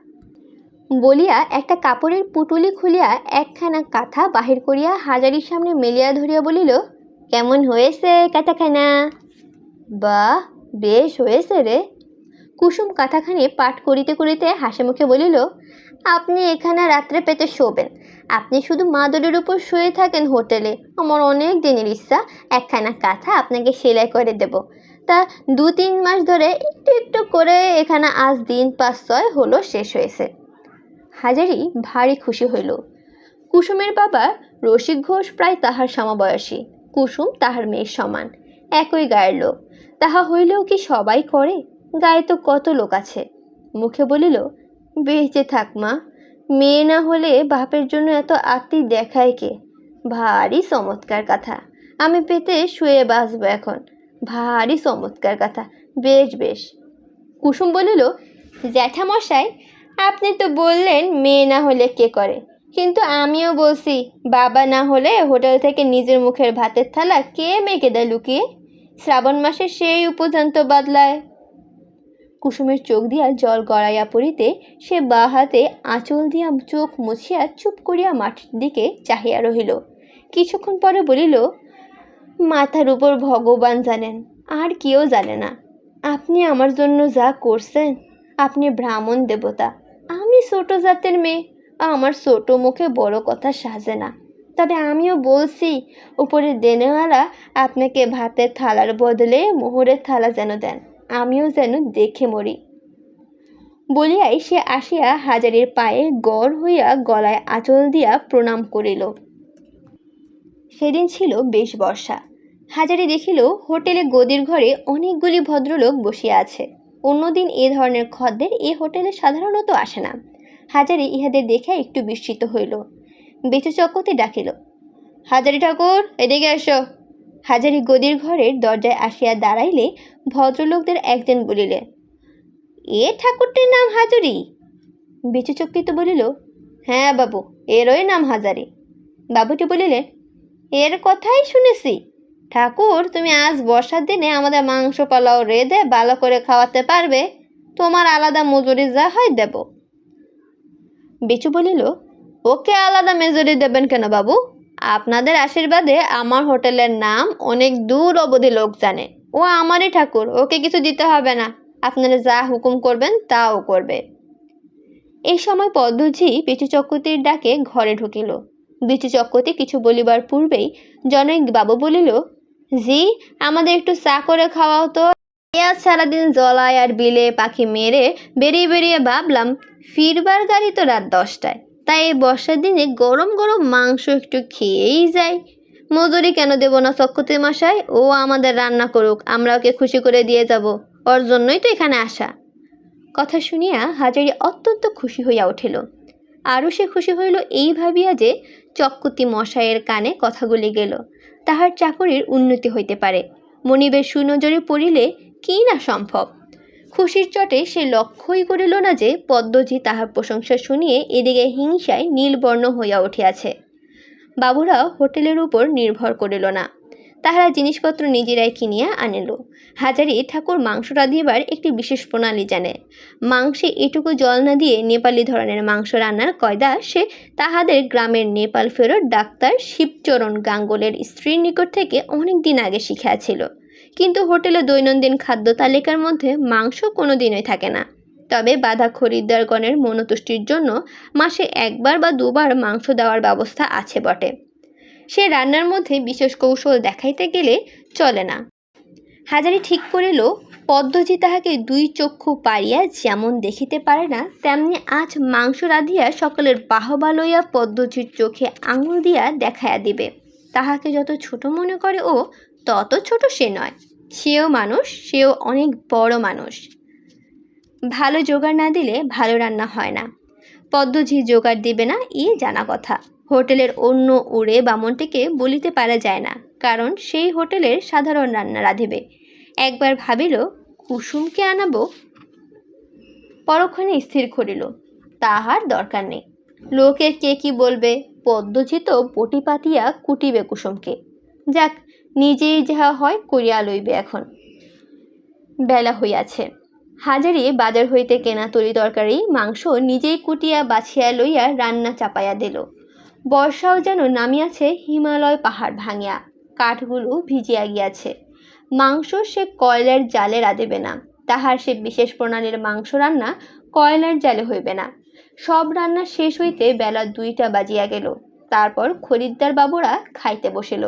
বলিয়া একটা কাপড়ের পুটুলি খুলিয়া একখানা কাঁথা বাহির করিয়া হাজারির সামনে মেলিয়া ধরিয়া বলিল, কেমন হয়েছে কাঁথাখানা? বাহ, বেশ হয়েছে রে। কুসুম কাঁথাখানি পাঠ করিতে করিতে হাসি মুখে বলিল, আপনি এখানে রাত্রে পেতে শোবেন। আপনি শুধু মাদুরের উপর শুয়ে থাকেন হোটেলে। আমার অনেক দিনের ইচ্ছা, একখানা কাঁথা আপনাকে সেলাই করে দেব। তা 2-3 মাস ধরে একটু একটু করে এখানে আজ দিন 5-6 হলো শেষ হয়েছে। হাজারি ভারী খুশি হইল। কুসুমের বাবা রসিক ঘোষ প্রায় তাহার সমবয়সী। কুসুম তাহার মেয়ের সমান, একই গায়ের লোক। তাহা হইলেও কি সবাই করে? গায়ে তো কত লোক আছে। মুখে বলিল, বেঁচে থাক মা, মেয়ে না হলে বাপের জন্য এত আত্মীয় দেখায় কে? ভারী চমৎকার কথা। আমি পেতে শুয়ে বাঁচবো এখন। ভারী চমৎকার কথা। বেশ বেশ। কুসুম বলিল, জ্যাঠামশাই, আপনি তো বললেন মেয়ে না হলে কে করে, কিন্তু আমিও বলছি বাবা না হলে হোটেল থেকে নিজের মুখের ভাতের থালা কে মেখে দেয় লুকিয়ে? শ্রাবণ মাসে সেই উপজান্ত বাদলায়। কুসুমের চোখ দিয়া জল গড়াইয়া পড়িতে সে বা হাতে আঁচল দিয়া চোখ মুছিয়া চুপ করিয়া মাটির দিকে চাহিয়া রহিল। কিছুক্ষণ পরে বলিল, মাথার উপর ভগবান জানেন, আর কেউ জানে না। আপনি আমার জন্য যা করছেন। আপনি ব্রাহ্মণ দেবতা, আমি ছোট জাতের মেয়ে, আমার ছোট মুখে বড় কথা সাজে না। তবে আমিও বলছি, উপরে দেনেওয়ালা আপনাকে ভাতের থালার বদলে মোহরের থালা যেন দেন, আমিও যেন দেখে মরি। বলিয়াই সে আসিয়া হাজারির পায়ে গড় হইয়া গলায় আঁচল দিয়া প্রণাম করিল। সেদিন ছিল বেশ বর্ষা। হাজারি দেখিল হোটেলে গদির ঘরে অনেকগুলি ভদ্রলোক বসিয়া আছে। অন্যদিন এ ধরনের খদ্দের এ হোটেলে সাধারণত আসে না। হাজারি ইহাদের দেখে একটু বিস্মিত হইল। বেচু চক্রতে ডাকিল, হাজারি ঠাকুর, এদিকে এসো। হাজারি গদির ঘরের দরজায় আসিয়া দাঁড়াইলে ভদ্রলোকদের একজন বলিলে, এ ঠাকুরটির নাম হাজারি? বেচু চকিত বলিল, হ্যাঁ বাবু, এরই নাম হাজারি। বাবুটি বলিলেন, এর কথাই শুনেছি। ঠাকুর, তুমি আজ বর্ষার দিনে আমাদের মাংস পোলাও রেঁধে ভালো করে খাওয়াতে পারবে? তোমার আলাদা মজুরি যা হয় দেব। বেচু বলিল, ওকে আলাদা মজুরি দেবেন কেন বাবু? আপনাদের আশীর্বাদে আমার হোটেলের নাম অনেক দূর অবধি লোক জানে। ও আমারই ঠাকুর, ওকে কিছু দিতে হবে না। আপনারা যা হুকুম করবেন তাও করবে। এই সময় পদ্মজি বেচু চক্রবর্তীর ডাকে ঘরে ঢুকিল। বেচু চক্রবর্তী কিছু বলিবার পূর্বেই জনৈক বাবু বলিল, জি, আমাদের একটু চা করে খাওয়াও তো। আজ সারাদিন জলায় আর বিলে পাখি মেরে বেরিয়ে বেরিয়ে ভাবলাম ফিরবার গাড়ি তো রাত 10টায়, তাই এই বর্ষার দিনে গরম গরম মাংস একটু খেয়েই যাই। মজুরি কেন দেব না চক্রবর্তী মশাই? ও আমাদের রান্না করুক, আমরা ওকে খুশি করে দিয়ে যাব। ওর জন্যই তো এখানে আসা। কথা শুনিয়া হাজারি অত্যন্ত খুশি হইয়া উঠিল। আরও সে খুশি হইল এই ভাবিয়া যে চক্রবর্তী মশাইয়ের কানে কথাগুলি গেল, তাহার চাকরির উন্নতি হইতে পারে। মনিবের সুনজরে পড়িলে কি না সম্ভব। খুশির চটে সে লক্ষ্যই করিল না যে পদ্মজি তাহার প্রশংসা শুনিয়ে এদিকে হিংসায় নীলবর্ণ হইয়া উঠিয়াছে। বাবুরাও হোটেলের উপর নির্ভর করিল না, তাহারা জিনিসপত্র নিজেরাই কিনিয়া আনিল। হাজারি ঠাকুর মাংস রাঁধিবার একটি বিশেষ প্রণালী জানে। মাংসে এটুকু জল না দিয়ে নেপালি ধরনের মাংস রান্নার কয়দা সে তাহাদের গ্রামের নেপাল ফেরত ডাক্তার শিবচরণ গাঙ্গুলের স্ত্রীর নিকট থেকে অনেক দিন আগে শিখিয়াছিল। কিন্তু হোটেলে দৈনন্দিন খাদ্য তালিকার মধ্যে মাংস কোনো দিনই থাকে না। তবে বাঁধা খরিদ্দারগণের মনোতুষ্টির জন্য মাসে একবার বা দুবার মাংস দেওয়ার ব্যবস্থা আছে বটে। সে রান্নার মধ্যে বিশেষ কৌশল দেখাইতে গেলে চলে না। হাজারি ঠিক করিল, পদ্মজি তাহাকে 2 চক্ষু পারিয়া যেমন দেখিতে পারে না, তেমনি আজ মাংস রাঁধিয়া সকলের বাহবা লইয়া পদ্মজির চোখে আঙুল দিয়া দেখাইয়া দিবে। তাহাকে যত ছোট মনে করে ও, তত ছোট সে নয়। সেও মানুষ, সেও অনেক বড় মানুষ। ভালো জোগাড় না দিলে ভালো রান্না হয় না। পদ্মজি জোগাড় দিবে না এ জানা কথা। হোটেলের অন্য উড়ে বামনটিকে বলিতে পারা যায় না, কারণ সেই হোটেলের সাধারণ রান্না রাঁধিবে। একবার ভাবিল কুসুমকে আনাবো, পরক্ষণে স্থির করিল তাহার দরকার নেই। লোকে কে কি বলবে? পদ্মজি তো বটি পাতিয়া কুটিবে কুসুমকে। যাক, নিজেই যাহা হয় করিয়া লইবে। এখন বেলা হইয়াছে। হাজারি বাজার হইতে কেনা তরি তরকারি মাংস নিজেই কুটিয়া বাছিয়া লইয়া রান্না চাপাইয়া দিল। বর্ষাও যেন নামিয়াছে হিমালয় পাহাড় ভাঙিয়া, কাঠগুলো ভিজিয়া গিয়াছে। মাংস সে কয়লার জালে রাঁধিবে না, তাহার সে বিশেষ প্রণালীর মাংস রান্না কয়লার জালে হইবে না। সব রান্না শেষ হইতে বেলা 2টা বাজিয়া গেল। তারপর খরিদ্দার বাবুরা খাইতে বসিল।